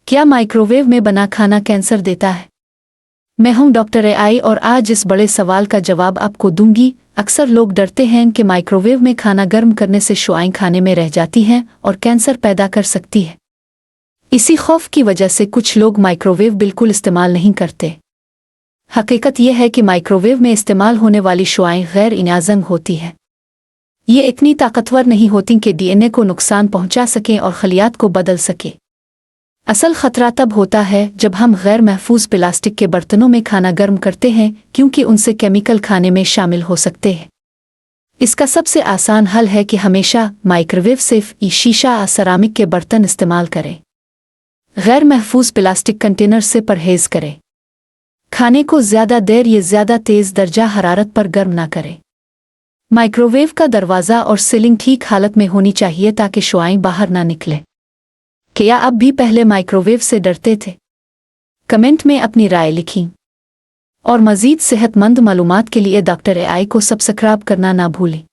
क्या माइक्रोवेव में बना खाना कैंसर देता है? मैं हूं डॉक्टर AI और आज इस बड़े सवाल का जवाब आपको दूंगी। अक्सर लोग डरते हैं कि माइक्रोवेव में खाना गर्म करने से शुआएं खाने में रह जाती हैं और कैंसर पैदा कर सकती है। इसी खौफ की वजह से कुछ लोग माइक्रोवेव बिल्कुल इस्तेमाल नहीं करते। हकीकत यह है कि माइक्रोवेव में इस्तेमाल होने वाली शुआएं गैर इनाज़ंग होती हैं। ये इतनी ताकतवर नहीं होती कि DNA को नुकसान पहुंचा सकें और खलियात को बदल सके। असल खतरा तब होता है जब हम गैर महफूज प्लास्टिक के बर्तनों में खाना गर्म करते हैं, क्योंकि उनसे केमिकल खाने में शामिल हो सकते हैं। इसका सबसे आसान हल है कि हमेशा माइक्रोवेव सिर्फ शीशा या सेरामिक के बर्तन इस्तेमाल करें। गैर महफूज प्लास्टिक कंटेनर से परहेज करें। खाने को ज़्यादा देर या ज़्यादा तेज़ दर्जा हरारत पर गर्म ना करें। माइक्रोवेव का दरवाज़ा और सीलिंग ठीक हालत में होनी चाहिए ताकि शुआएं बाहर ना निकलें। क्या आप भी पहले माइक्रोवेव से डरते थे? कमेंट में अपनी राय लिखी। और मज़ीद सेहतमंद मालूमात के लिए डॉक्टर AI को सब्सक्राइब करना ना भूलें।